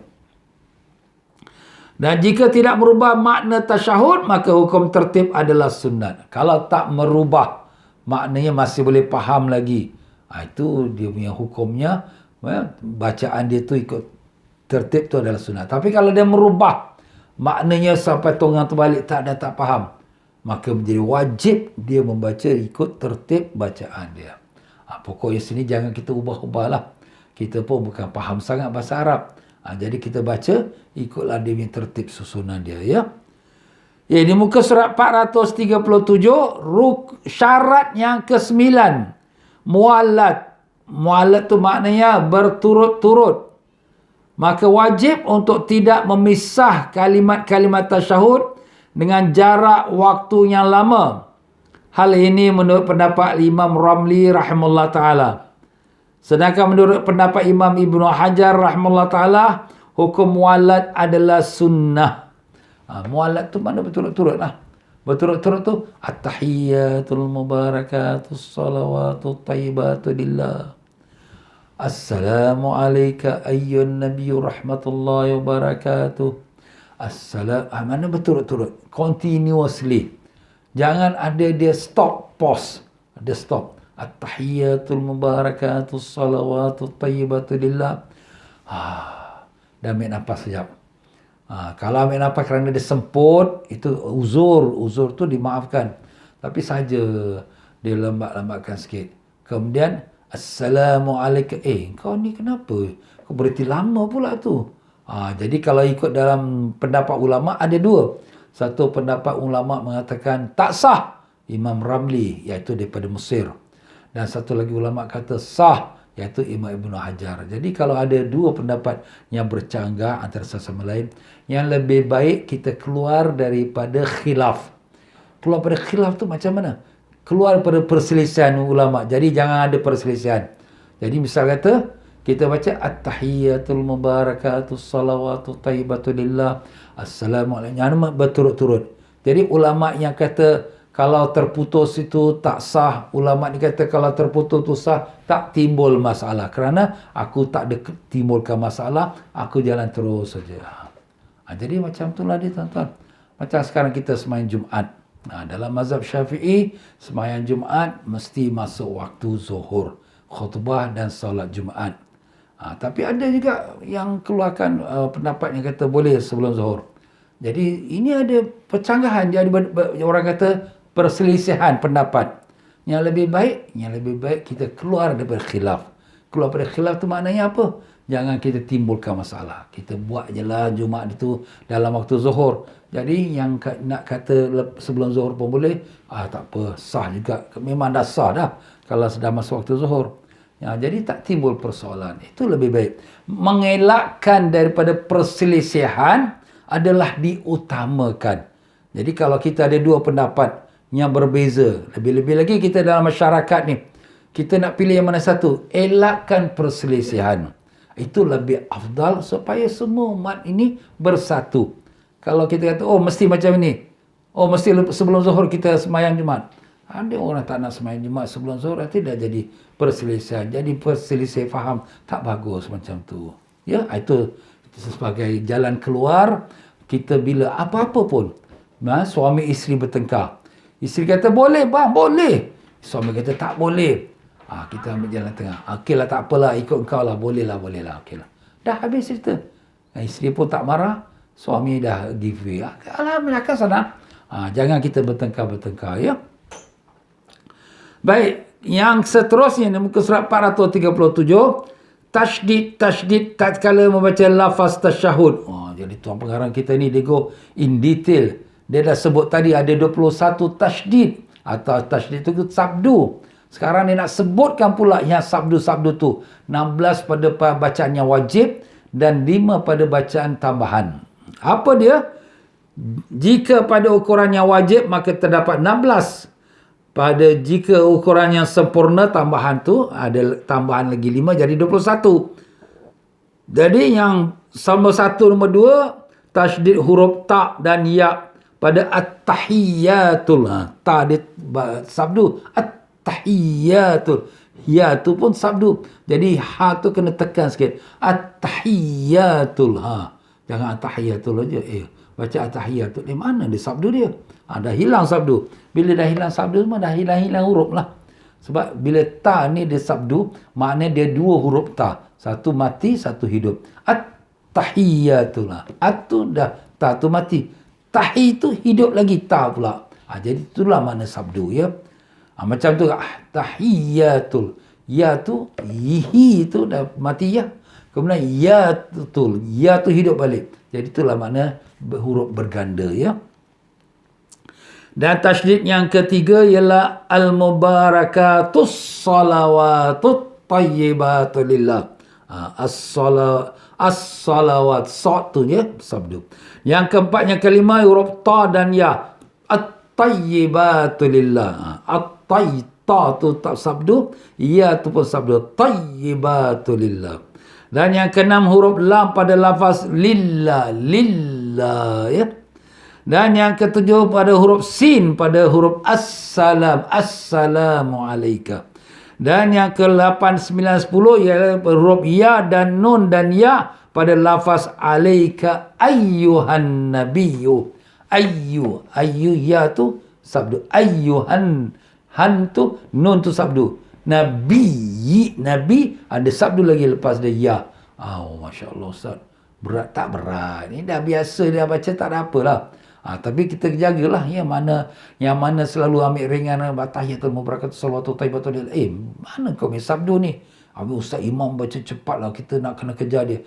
Dan jika tidak merubah makna tasyahud, maka hukum tertib adalah sunat. Kalau tak merubah, maknanya masih boleh faham lagi. Itu dia punya hukumnya. Bacaan dia tu ikut tertib tu adalah sunat. Tapi kalau dia merubah, maknanya sampai tonggang terbalik, tak faham, maka menjadi wajib dia membaca ikut tertib bacaan dia. Pokoknya sini jangan kita ubah-ubahlah. Kita pun bukan faham sangat bahasa Arab. Jadi kita baca, ikutlah dia punya tertib susunan dia. Ya. Di muka surat 437, syarat yang ke-9. Mu'allad. Mu'allad tu maknanya berturut-turut. Maka wajib untuk tidak memisah kalimat-kalimat tasyahud dengan jarak waktu yang lama. Hal ini menurut pendapat Imam Ramli rahimahullah ta'ala. Sedangkan menurut pendapat Imam Ibnu Hajar rahimahullah ta'ala, hukum mu'allad adalah sunnah. Mu'allad tu mana berturut-turut lah. Berturut-turut tu, at-tahiyyatul mubarakatus salawatut tayyibatu lillah. Assalamu alayka ayyuhan nabiyyu rahmatullahi wabarakatuh. Mana berturut-turut, continuously. Jangan ada dia stop, pause. Ada stop. At-tahiyyatul mubarakatus salawatut tayyibatu lillah. Dah ambil nafas sekejap. Kalau ambil nafas kerana dia semput, itu uzur tu dimaafkan. Tapi saja dia lambatkan sikit. Kemudian Assalamualaikum. Kau ni kenapa? Kau berhenti lama pula tu. Jadi kalau ikut dalam pendapat ulama ada dua. Satu pendapat ulama mengatakan tak sah, Imam Ramli, iaitu daripada Mesir. Dan satu lagi ulama kata sah, iaitu Imam Ibnu Hajar. Jadi kalau ada dua pendapat yang bercanggah antara satu sama lain, yang lebih baik kita keluar daripada khilaf. Keluar pada khilaf tu macam mana? Keluar pada perselisihan ulama. Jadi jangan ada perselisihan. Jadi misal kata, kita baca at-tahiyyatul mubarakatus salawatut tayyibatu lillah. Assalamualaikum. Yang berturut-turut. Jadi ulama yang kata kalau terputus itu tak sah, ulama ni kata kalau terputus itu sah, tak timbul masalah. Kerana aku tak ada timbulkan masalah, aku jalan terus saja. Jadi macam itulah dia tuan-tuan. Macam sekarang kita sembahyang Jumaat. Dalam mazhab Syafi'i, sembahyang Jumaat mesti masuk waktu zuhur, khutbah dan solat Jumaat. Tapi ada juga yang keluarkan pendapat yang kata boleh sebelum zuhur. Jadi ini ada percanggahan. Jadi orang kata perselisihan pendapat. Yang lebih baik kita keluar daripada khilaf. Keluar daripada khilaf tu maknanya apa? Jangan kita timbulkan masalah. Kita buat je lah Jumaat itu dalam waktu zuhur. Jadi yang nak kata sebelum zuhur pun boleh, tak apa, sah juga. Memang dah sah dah kalau sudah masuk waktu zuhur. Jadi tak timbul persoalan. Itu lebih baik. Mengelakkan daripada perselisihan adalah diutamakan. Jadi kalau kita ada dua pendapat yang berbeza, lebih-lebih lagi kita dalam masyarakat ni, kita nak pilih yang mana satu, elakkan perselisihan. Itu lebih afdal supaya semua umat ini bersatu. Kalau kita kata, oh mesti macam ini, oh mesti sebelum zuhur kita semayang Jumaat. Ada orang tak nak semayang Jumaat sebelum zuhur, nanti dah jadi perselisihan. Jadi perselisihan faham, tak bagus macam tu. Ya, itu sebagai jalan keluar. Kita bila apa-apa pun, suami isteri bertengkar. Isteri kata, boleh bang, boleh. Suami kata, tak boleh. Kita ambil jalan tengah. Okeylah, tak apalah, ikut kau lah. Bolehlah. Okeylah. Dah habis cerita. Isteri pun tak marah. Suami dah give way. Alhamdulillah, kan senang. Jangan kita bertengkar-bertengkar, ya. Baik, yang seterusnya, muka surat 437. Tashdid tatkala membaca lafaz tasyahud. Jadi tuan pengarang kita ni, dia go in detail. Dia dah sebut tadi ada 21 tashdid. Atau tashdid itu sabdu. Sekarang dia nak sebutkan pula yang sabdu-sabdu tu. 16 pada bacaan yang wajib dan 5 pada bacaan tambahan. Apa dia? Jika pada ukuran yang wajib, maka terdapat 16. Jika ukuran yang sempurna, tambahan tu ada tambahan lagi 5 jadi 21. Jadi yang nombor 1, nombor 2 tasydid huruf ta dan ya pada at-tahiyyatul. Ta dia sabdu, at-tahiyyatul. Ya tu pun sabdu. Jadi ha tu kena tekan sikit. At-tahiyyatul. Jangan at-tahiyyatul aja. Baca at-tahiyyatul. Mana dia sabdu dia? Dah hilang sabdu. Bila dah hilang sabdu, semua dah hilang huruf lah. Sebab bila ta ni dia sabdu, maknanya dia 2 huruf ta. Satu mati, satu hidup. At-tahiyyatul. At tu dah, ta tu mati. Tahi tu hidup lagi, ta pula. Jadi itulah makna sabdu, ya. Macam tu, tahiyyatul. Ya tu, hi tu dah mati, ya. Kemudian ya tu hidup balik. Jadi itulah makna huruf berganda, ya. Dan tasydid yang ketiga ialah al-mubarakatus salawatut tayyibatulillah. As-salawat. Sa'at tu ya, sabdu. Yang keempat, yang kelima, huruf ta dan ya. At-tayyibatulillah. Ta tu tak sabdu. Ya tu pun sabdu. Tayyibatulillah. Dan yang keenam, huruf lam pada lafaz lillah. Lillah, ya. Dan yang ketujuh pada huruf sin pada huruf assalam. Assalamu alaika. Dan yang ke-8, 9, 10 ialah huruf ya dan nun dan ya pada lafaz alaika ayyuhan nabiyyu. Ayyu ya tu sabdu. Ayyuhan, han tu, nun tu sabdu. Nabi ada sabdu lagi lepas dia ya. Masya-Allah Ustaz. Berat tak berat. Ini dah biasa dia baca, tak ada apalah. Tapi kita jagalah yang mana selalu ambil ringan tahiyatul mubarakatus salawatut thayyibatul. Mana kau punya sabdu ni? Ustaz imam baca cepatlah, kita nak kena kejar dia.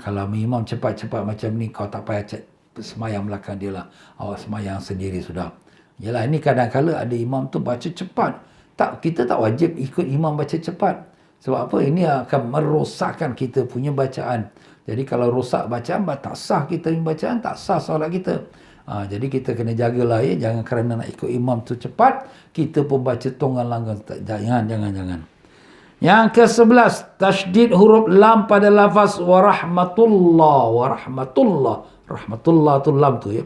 Kalau imam cepat-cepat macam ni, kau tak payah semayang belakang dia lah. Awak semayang sendiri sudah. Yalah, ini kadang-kala ada imam tu baca cepat. Kita tak wajib ikut imam baca cepat. Sebab apa? Ini akan merosakkan kita punya bacaan. Jadi kalau rosak bacaan, tak sah kita bacaan, tak sah solat kita. Jadi kita kena jagalah, ya. Jangan kerana nak ikut imam tu cepat, kita pun baca tonggang langgang. Jangan. Yang ke-11, tasydid huruf lam pada lafaz warahmatullah. Rahmatullah tu lam tu, ya.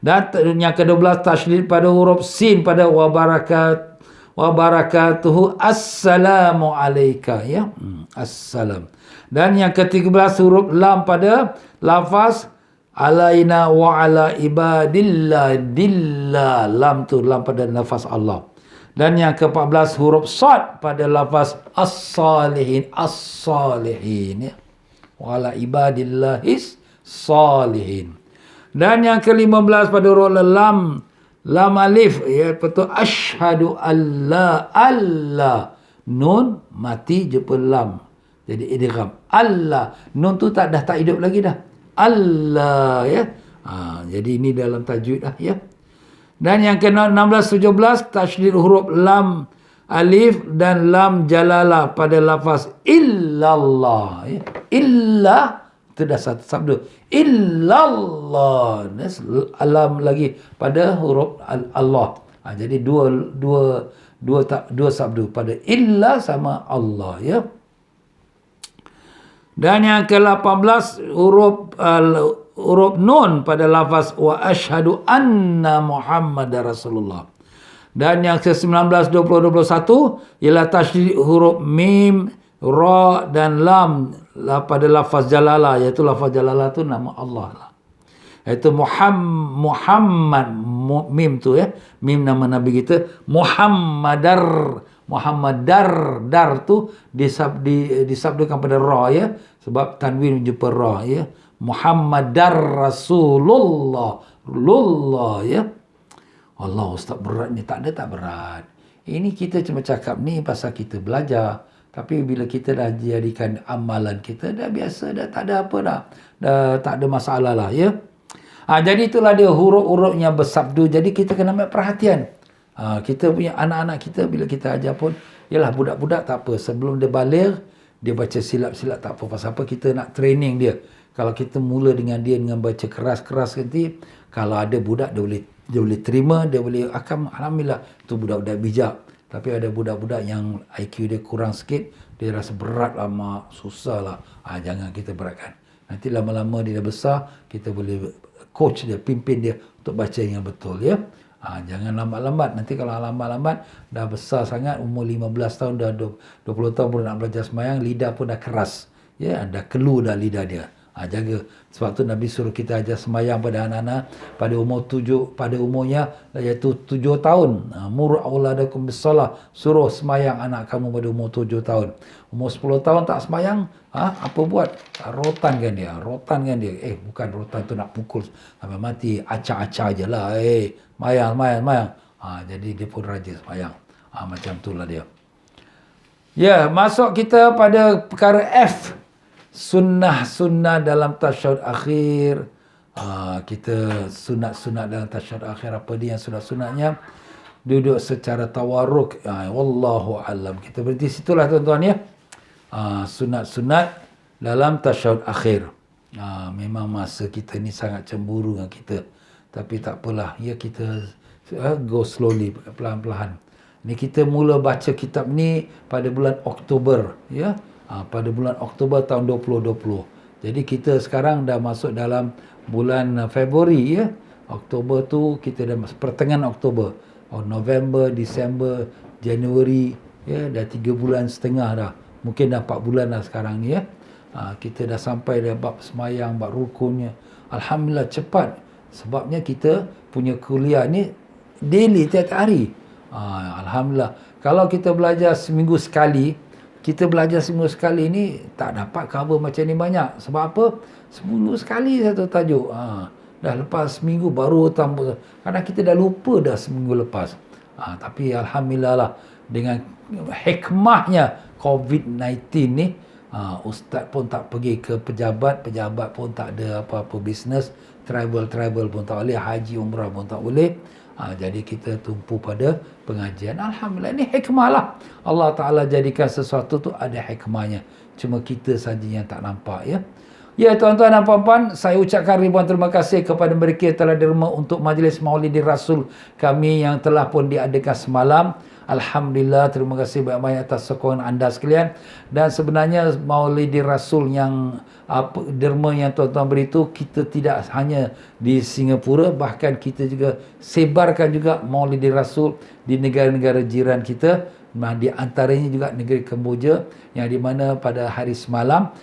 Dan yang ke-12, tasydid pada huruf sin pada wabarakatuhu assalamu alaika, ya. Assalam. Dan yang ke-13, huruf lam pada lafaz alaina wa ala ibadillah. Dillah, lam tu lam pada lafaz Allah. Dan yang ke-14, huruf sad pada lafaz as-salihin. As-salihin, ya. Wa ala ibadillahis salihin. Dan yang ke-15 pada huruf lam alif, ya, betul. Asyhadu alla nun mati jumpa lam. Jadi idgham. Allah. Nun tu dah tak hidup lagi dah. Allah, ya. Jadi ini dalam tajwid dah, ya. Dan yang ke-16, 17 tasydid huruf lam alif dan lam jalalah pada lafaz illallah, ya. Itu dah satu sabda. Illallah. Alam lagi pada huruf Allah. Jadi dua sabda pada illa sama Allah, ya. Dan yang ke-18 huruf nun pada lafaz wa asyhadu anna Muhammadar Rasulullah. Dan yang ke-19, 20, 21 ialah tasydid huruf mim, ra dan lam pada lafaz jalalah, iaitu lafaz jalalah tu nama Allah lah. Iaitu Muhammad, mim tu, ya. Mim nama Nabi kita, Muhammadar dar tu disabdakan pada ra, ya. Sebab tanwin menjumpa ra, ya. Muhammadar Rasulullah, lullah, ya. Allah, ustaz berat ni. Tak berat. Ini kita cuma cakap ni pasal kita belajar. Tapi bila kita dah jadikan amalan kita, dah biasa, dah tak ada apa dah. Dah tak ada masalah lah, ya. Jadi itulah dia huruf-hurufnya bersabdu. Jadi kita kena ambil perhatian. Kita punya anak-anak kita bila kita ajar pun, yalah budak-budak tak apa. Sebelum dia balik, dia baca silap-silap tak apa. Pasal apa kita nak training dia. Kalau kita mula dengan dia dengan baca keras-keras nanti, kalau ada budak dia boleh terima, dia boleh akan, alhamdulillah, tu budak-budak bijak. Tapi ada budak-budak yang IQ dia kurang sikit, dia rasa berat lah, mak, susah lah. Jangan kita beratkan. Nanti lama-lama dia dah besar, kita boleh coach dia, pimpin dia untuk baca yang betul, ya. Jangan lambat-lambat. Nanti kalau lambat-lambat, dah besar sangat, umur 15 tahun, dah 20 tahun baru nak belajar sembahyang, lidah pun dah keras. Ya, dah kelu dah lidah dia. Jaga. Sebab tu Nabi suruh kita ajar sembahyang pada anak-anak pada umurnya iaitu 7 tahun. Mur auladakum bisalah, suruh sembahyang anak kamu pada umur 7 tahun. Umur 10 tahun tak sembahyang, apa buat? Rotankan dia. Bukan rotan tu nak pukul sampai mati, acak-acak je lah. Mayang. Jadi dia pun rajin sembahyang. Macam itulah dia. Ya, masuk kita pada perkara F. Sunnah-sunnah dalam tasyahud akhir. Kita sunat-sunat dalam tasyahud akhir. Apa dia yang sunat-sunatnya? Duduk secara tawarruk. Wallahu alam. Kita berhenti situlah, tuan-tuan, ya. Sunat-sunat dalam tasyahud akhir. Memang masa kita ni sangat cemburu dengan kita. Tapi tak apalah, ya, kita go slowly, perlahan-lahan. Ni kita mula baca kitab ni pada bulan Oktober, ya. Pada bulan Oktober tahun 2020. Jadi kita sekarang dah masuk dalam bulan Februari, ya. Oktober tu kita dah masuk pertengahan Oktober. November, Disember, Januari, ya, dah 3 bulan setengah dah. Mungkin dah 4 bulan dah sekarang ni, ya. Kita dah sampai dah bab semayang, bab rukunnya. Alhamdulillah cepat. Sebabnya kita punya kuliah ni daily, tiap hari. Alhamdulillah. Kalau kita belajar seminggu sekali, ni tak dapat cover macam ni banyak. Sebab apa? Seminggu sekali satu tajuk. Dah lepas seminggu baru tambah. Kadang kita dah lupa dah seminggu lepas. Tapi alhamdulillah lah, dengan hikmahnya COVID-19 ni, ustaz pun tak pergi ke pejabat pun tak ada apa-apa bisnes, travel pun tak boleh, haji umrah pun tak boleh. Jadi kita tumpu pada pengajian. Alhamdulillah, ini hikmah lah. Allah Ta'ala jadikan sesuatu tu ada hikmahnya. Cuma kita saja yang tak nampak, ya. Ya, tuan-tuan dan puan-puan, saya ucapkan ribuan terima kasih kepada mereka yang telah derma untuk majlis Maulidi Rasul kami yang telah pun diadakan semalam. Alhamdulillah, terima kasih banyak-banyak atas sokongan anda sekalian. Dan sebenarnya Maulidi Rasul yang derma yang tuan-tuan beri itu, kita tidak hanya di Singapura, bahkan kita juga sebarkan juga Maulidi Rasul di negara-negara jiran kita. Di antaranya juga negeri Kemboja, yang di mana pada hari semalam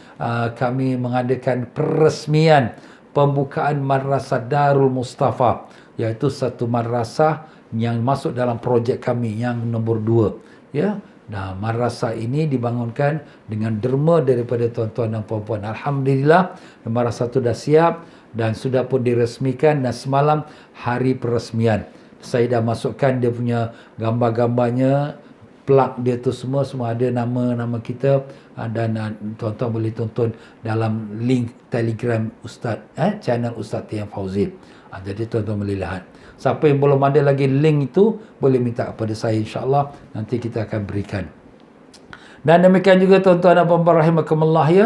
kami mengadakan peresmian pembukaan Madrasah Darul Mustafa, iaitu satu madrasah yang masuk dalam projek kami yang nombor 2, ya. Nah, madrasah ini dibangunkan dengan derma daripada tuan-tuan dan puan-puan. Alhamdulillah, madrasah itu dah siap dan sudah pun diresmikan, dan semalam hari peresmian. Saya dah masukkan dia punya gambar-gambarnya, plak dia tu semua ada nama-nama kita, dan tuan-tuan boleh tonton dalam link Telegram Ustaz, channel Ustaz Tian Fauzi. Jadi tuan-tuan boleh lihat. Siapa yang belum ada lagi link itu, boleh minta kepada saya, insya-Allah nanti kita akan berikan. Dan demikian juga tuan-tuan dan puan-puan rahimakumullah ya.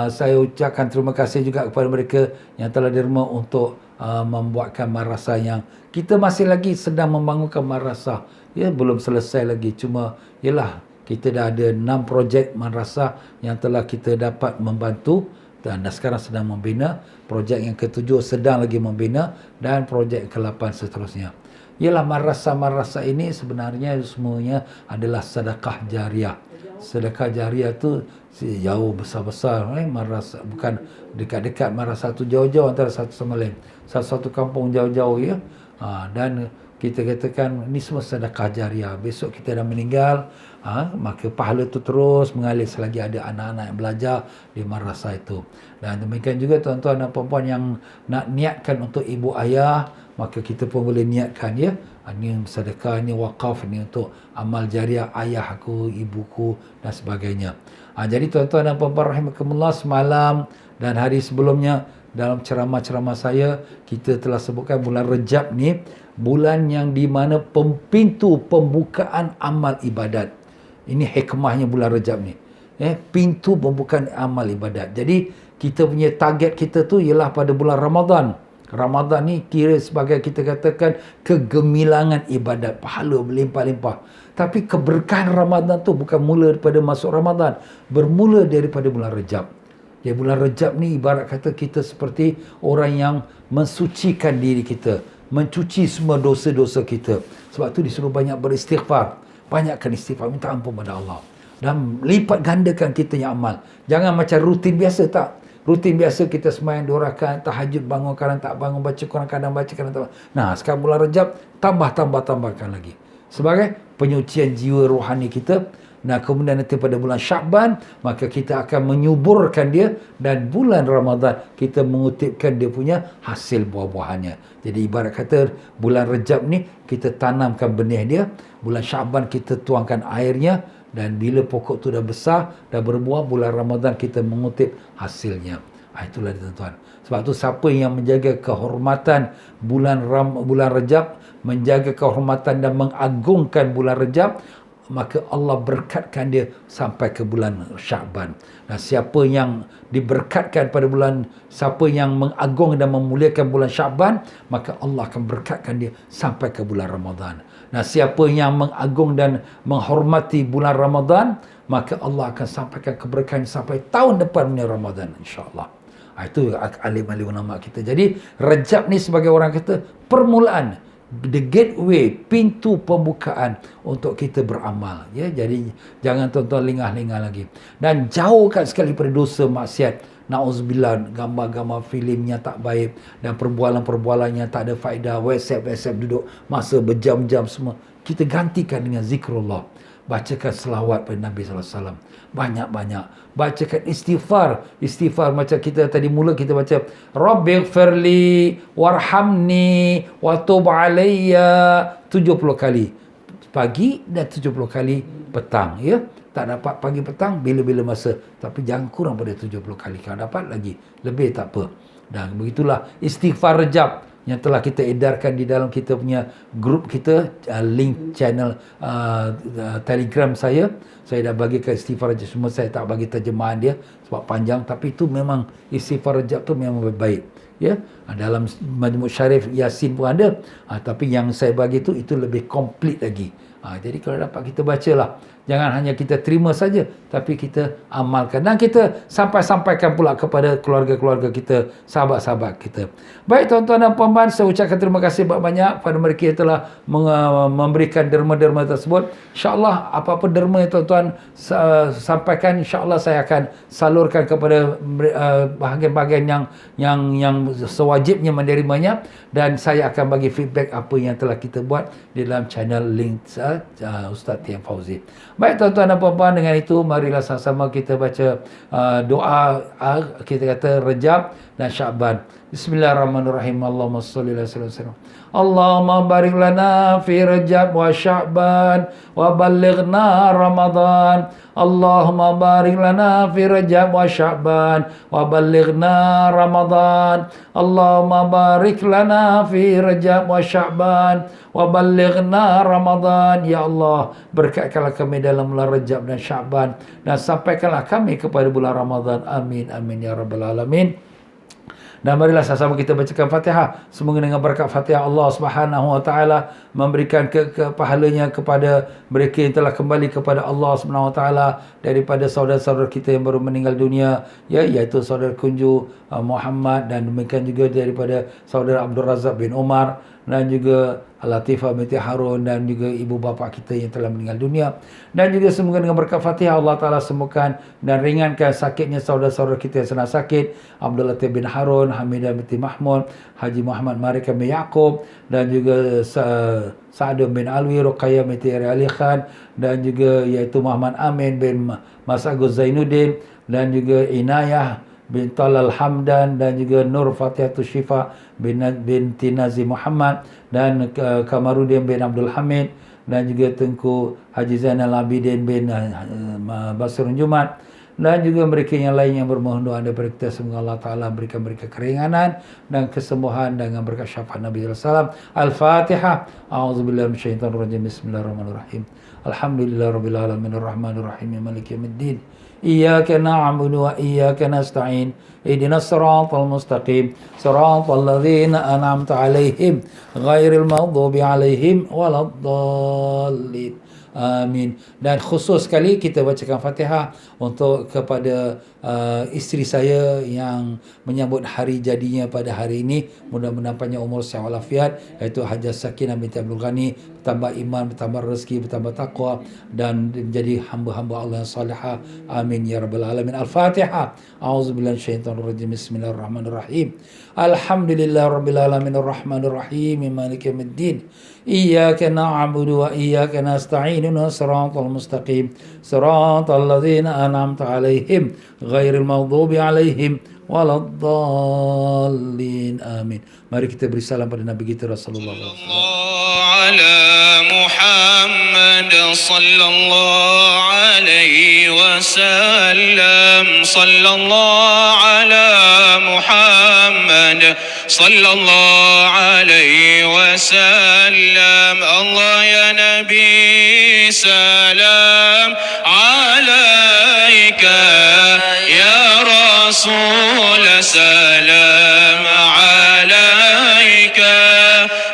Saya ucapkan terima kasih juga kepada mereka yang telah derma untuk membuatkan madrasah yang kita masih lagi sedang membangunkan madrasah. Ya, belum selesai lagi. Cuma yalah, kita dah ada 6 projek madrasah yang telah kita dapat membantu dan sekarang sedang membina. Projek yang ke-7 sedang lagi membina dan projek ke-8 seterusnya. Ialah madrasah-madrasah ini sebenarnya semuanya adalah sedekah jariah. Sedekah jariah tu jauh besar-besar, madrasah bukan dekat-dekat, madrasah tu jauh-jauh antara satu sama lain. Satu-satu kampung jauh-jauh ya. Dan kita katakan ini semua sedekah jariah. Besok kita dah meninggal, maka pahala tu terus mengalir selagi ada anak-anak yang belajar di madrasah itu. Dan demikian juga tuan-tuan dan puan-puan yang nak niatkan untuk ibu ayah, maka kita pun boleh niatkan ya. Ini sedekah, ini wakaf, ini untuk amal jariah ayah aku, ibuku dan sebagainya. Jadi tuan-tuan dan puan-puan rahimakumullah, semalam dan hari sebelumnya dalam ceramah-ceramah saya, kita telah sebutkan bulan Rejab ni bulan yang di mana pintu pembukaan amal ibadat. Ini hikmahnya bulan Rejab ni. Pintu pembukaan amal ibadat. Jadi kita punya target kita tu ialah pada bulan Ramadan. Ramadan ni kira sebagai kita katakan kegemilangan ibadat, pahala berlimpah-limpah. Tapi keberkahan Ramadan tu bukan mula daripada masuk Ramadan, bermula daripada bulan Rejab. Jadi bulan Rejab ni ibarat kata kita seperti orang yang mensucikan diri kita, mencuci semua dosa-dosa kita. Sebab tu disuruh banyak beristighfar. Banyakkan istighfar, minta ampun pada Allah. Dan lipat gandakan kita yang amal. Jangan macam rutin biasa, tak. Rutin biasa kita sembahyang 2 rakaat, tahajud bangun, kadang tak bangun, baca Quran, kadang baca, kadang tak. Nah, sekarang bulan Rejab, tambahkan lagi. Sebagai penyucian jiwa rohani kita. Nah, kemudian nanti pada bulan Syakban, maka kita akan menyuburkan dia. Dan bulan Ramadan, kita mengutipkan dia punya hasil buah-buahannya. Jadi ibarat kata, bulan Rejab ni, kita tanamkan benih dia. Bulan Syakban, kita tuangkan airnya. Dan bila pokok tu dah besar, dah berbuah, bulan Ramadan kita mengutip hasilnya. Itulah dia tuan-tuan. Sebab tu siapa yang menjaga kehormatan bulan Rejab, menjaga kehormatan dan mengagungkan bulan Rejab, maka Allah berkatkan dia sampai ke bulan Syakban. Nah, siapa yang diberkatkan pada bulan, siapa yang mengagung dan memuliakan bulan Syakban, maka Allah akan berkatkan dia sampai ke bulan Ramadan. Nah, siapa yang mengagung dan menghormati bulan Ramadan, maka Allah akan sampaikan keberkahan sampai tahun depan punya Ramadan, insya-Allah. Itu alim-alim ulama kita. Jadi Rejab ni sebagai orang kata permulaan, the gateway, pintu pembukaan untuk kita beramal. Ya, jadi jangan tuan-tuan lengah-lengah lagi. Dan jauhkan sekali pada dosa maksiat. Na'udzubillah, gambar-gambar filimnya tak baik dan perbualan-perbualannya tak ada faedah. WhatsApp duduk masa berjam-jam semua. Kita gantikan dengan zikrullah. Bacakan selawat pada Nabi SAW. Banyak-banyak. Bacakan istighfar. Istighfar macam kita tadi mula kita baca. Rabbighfirli warhamni wa tub alayya 70 kali. Pagi dan 70 kali petang. Ya. Tak dapat pagi petang, bila-bila masa. Tapi jangan kurang pada 70 kali. Kalau dapat lagi, lebih tak apa. Dan begitulah istighfar Rejab yang telah kita edarkan di dalam kita punya grup kita, link channel Telegram saya. Saya dah bagikan istighfar Rejab. Semua saya tak bagi terjemahan dia sebab panjang. Tapi itu memang istighfar Rejab tu memang baik. Ya, dalam Majmu' Syarif Yasin pun ada. Tapi yang saya bagi tu itu lebih komplit lagi. Jadi kalau dapat kita bacalah. Jangan hanya kita terima saja, tapi kita amalkan. Dan kita sampaikan pula kepada keluarga-keluarga kita, sahabat-sahabat kita. Baik tuan-tuan dan puan-puan, saya ucapkan terima kasih banyak kepada mereka yang telah memberikan derma-derma tersebut. InsyaAllah apa-apa derma yang tuan-tuan sampaikan, insyaAllah saya akan salurkan kepada bahagian-bahagian yang sewajibnya menerimanya. Dan saya akan bagi feedback apa yang telah kita buat di dalam channel link Ustaz Tian Fauzi. Baik tuan-tuan dan puan-puan, dengan itu marilah sama-sama kita baca doa kita kata Rejab dan Syakban. Bismillahirrahmanirrahim. Allahumma shalli ala sayyidina. Allahumma barik lana fi Rajab wa Sya'ban wa ballighna Ramadan. Allahumma barik lana fi Rajab wa Sya'ban wa ballighna Ramadan. Allahumma barik lana fi Rajab wa Sya'ban wa ballighna Ramadan. Ya Allah, berkatkanlah kami dalam bulan Rajab dan Sya'ban dan sampaikanlah kami kepada bulan Ramadan. Amin amin ya rabbal alamin. Dan marilah sama-sama kita bacakan Fatihah. Semoga dengan berkat Fatihah Allah Subhanahu wa taala memberikan pahalanya kepada mereka yang telah kembali kepada Allah Subhanahu wa taala daripada saudara-saudara kita yang baru meninggal dunia, ya, iaitu saudara Kunju Muhammad, dan demikian juga daripada saudara Abdul Razak bin Umar, dan juga Latifah binti Harun, dan juga ibu bapa kita yang telah meninggal dunia. Dan juga semoga dengan berkat Fatihah Allah Ta'ala sembuhkan dan ringankan sakitnya saudara-saudara kita yang sedang sakit, Abdul Latif bin Harun, Hamidah binti Mahmud, Haji Muhammad Marika bin Yaakob, dan juga Sa'ad bin Alwi, Ruqayyah binti Ali Khan, dan juga iaitu Muhammad Amin bin Mas Agus Zainuddin, dan juga Inayah bin Talal Hamdan, dan juga Nur Fatihatul Syifa binti Nazi Muhammad, dan Kamaruddin bin Abdul Hamid, dan juga Tengku Haji Zainal Abidin bin Basrun Jumat, dan juga mereka yang lain yang bermohon doa daripada kita. Semoga Allah Ta'ala berikan mereka keringanan dan kesembuhan dengan berkat syafaat Nabi SAW. Al-Fatihah. A'udzubillahi minasyaitonir rajim. Bismillahirrahmanirrahim. Alhamdulillahirabbil alamin arrahmanir rahim maliki yaumiddin. Iyyaka na'budu wa iyyaka nasta'in. Ihdinas siratal mustaqim. Siratal ladzina an'amta 'alaihim ghairil maghdubi 'alaihim waladdallin. Amin. Dan khusus sekali kita bacakan Fatihah untuk kepada isteri saya yang menyambut hari jadinya pada hari ini. Mudah-mudahan panjang umur, sihat walafiat, iaitu Hajah Sakinah binti Abdul Ghani, bertambah iman, bertambah rezeki, bertambah takwa, dan menjadi hamba-hamba Allah yang salihah. Amin ya rabbal alamin. Al-Fatihah. A'udzubillahi minasyaitonir rajim. Bismillahirrahmanirrahim. Alhamdulillahirabbil alamin arrahmanir rahim maliki yaumiddin. Iyyaka na'budu wa iyyaka nasta'in. Siratal mustaqim. Siratal ladzina an'amta 'alaihim ghairil maghdubi 'alaihim waladdallin. Amin. Mari kita beri salam pada Nabi kita Rasulullah Muhammad sallallahu alaihi wasallam. Sallallahu ala Muhammad sallallahu alaihi wasallam. Allah ya Nabi salam alaika, ya Rasul salam alaika,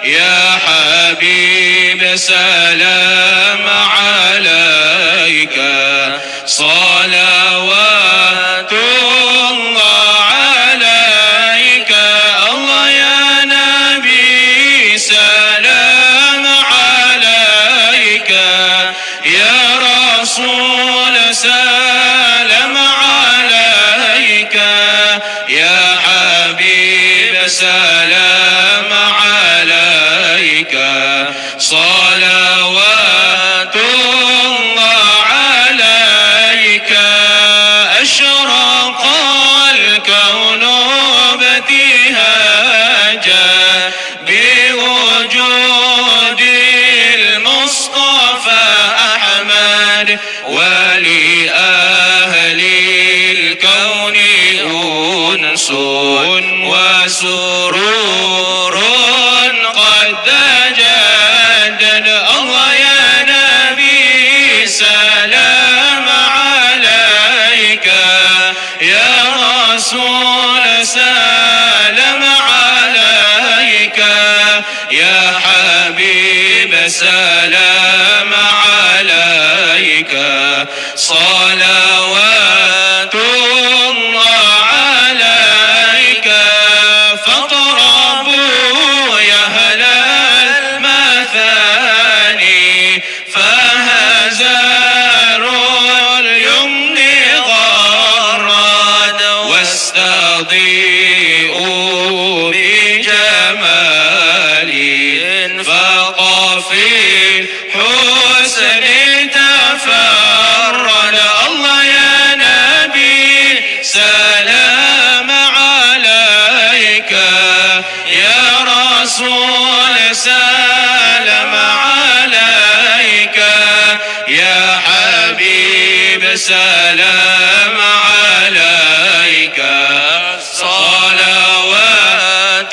ya Habib salam alaika. Salawatullah alaika. Allah ya Nabi salam alaika, ya Rasul salam alaika, ya Habib salam alaika. Salawatullah alaika. Ashraqa al-kawnu btihaja biwujudi al-Mustafa Ahmad wa li ahli al-kawni unsun wa sururun qad tajaddad. Allah ya Nabi salam alaika, ya Rasul salam alaika, ya Habib salam alaika. Salawatullah alaika. Fatrabu ya halal mathani, fahazarul yumni gharad, wastadi'u bijamalin, faqafil husni tafarrad. Allah ya Nabi salam alaika, سلام عليك صلوات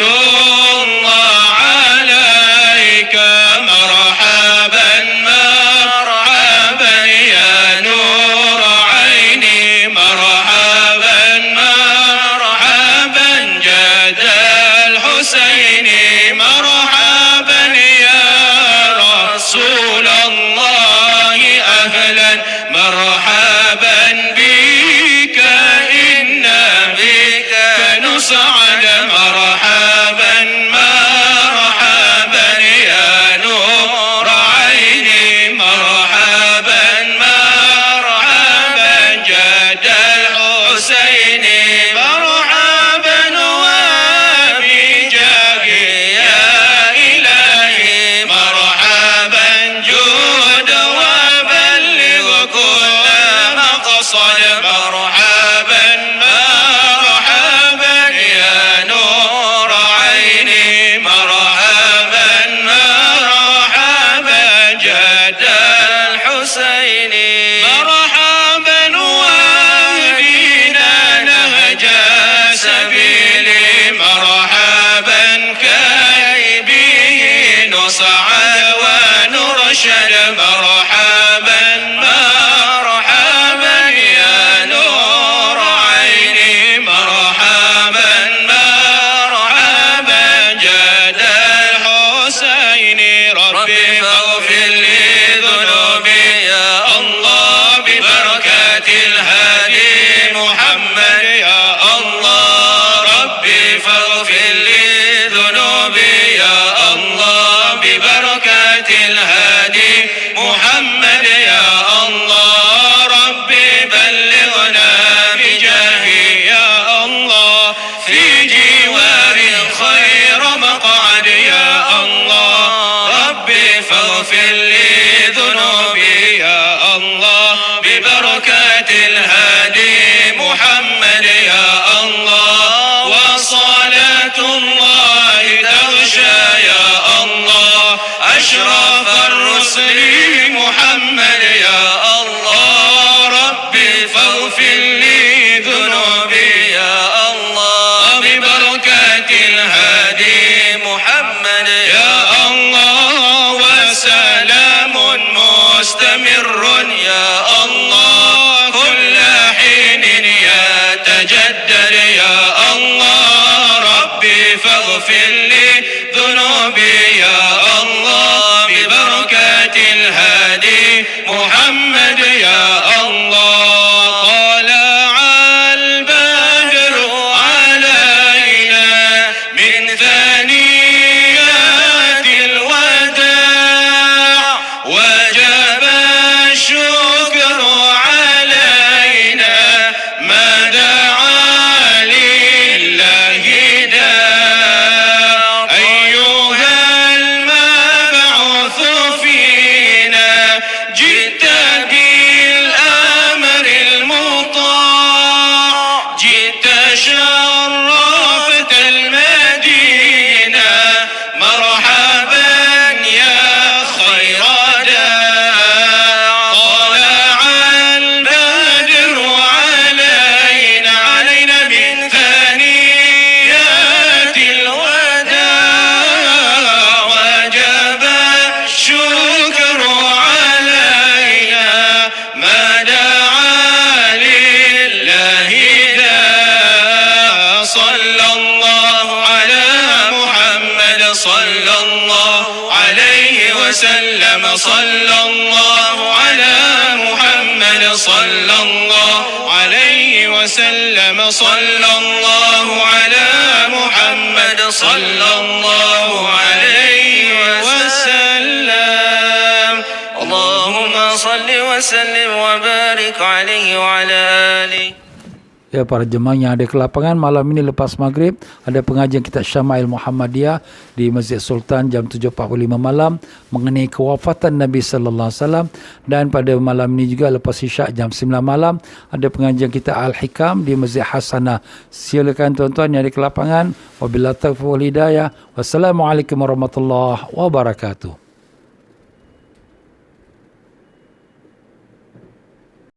الله عليك مرحبا مرحبا يا نور عيني مرحبا مرحبا جد الحسين مرحبا يا رسول الله أهلا مرحبا بك إن بك نسعد مرحبا مرحبا يا نور عيني مرحبا مرحبا جد الحسين مرحبا وبجاهي يا إلهي مرحبا جود وبلغ كل مقصد مرحبا مرحبا يا نور عيني مرحبا مرحبا جد الحسين مرحبا واهدنا نهج سبيلي مرحبا كي به نصعد ونرشد مرحبا مرحبا يا نور عيني مرحبا مرحبا جد الحسين ربي فاغفر لي ذنوبي يا الله ببركة الهادي محمد يا الله ربي فاغفر لي ذنوبي يا الله ببركة الهادي محمد يا الله ربي بلغنا بجاهي يا الله في جوار خير مقعد يا الله ربي فاغفر لي ذنوبي يا الله ببركة الهادي محمد يا الله وصلاة الله تغشى يا الله أشرف الرسل محمد يا الله ربي فاغفر لي ذنوبي يا الله ببركة الهادي محمد يا الله وسلام مستمر يا الله كل حين يتجدد يا الله ربي فاغفر لي ذنوبي يا الله ببركة الهادي محمد يا الله طلع البدر علينا من ثنيات الوداع وجب الشكر علينا ما دعا لله داع أيها المبعوث فينا جئت بالأمر المطاع جئت شرفت المدينة مرحبا يا خير داع طلع البدر علينا من ثنيات الوداع وجب الشكر علينا ما دعا لله داع صلى الله على محمد صلى الله عليه وسلم صلى الله على محمد صلى الله عليه وسلم صلى الله على محمد صلى الله عليه وسلم اللهم صل وسلم وبارك عليه وعلى آله. Ya, para jemaah yang ada ke lapangan malam ini lepas maghrib ada pengajian kitab Syama'il Muhammadiyah di Masjid Sultan jam 7.45 malam mengenai kewafatan Nabi sallallahu alaihi wasallam, dan pada malam ini juga lepas Isyak jam 9 malam ada pengajian kitab Al-Hikam di Masjid Hasanah. Silakan tuan-tuan yang ada ke lapangan. Wabillahi taufiq wal hidayah. Wassalamualaikum warahmatullahi wabarakatuh.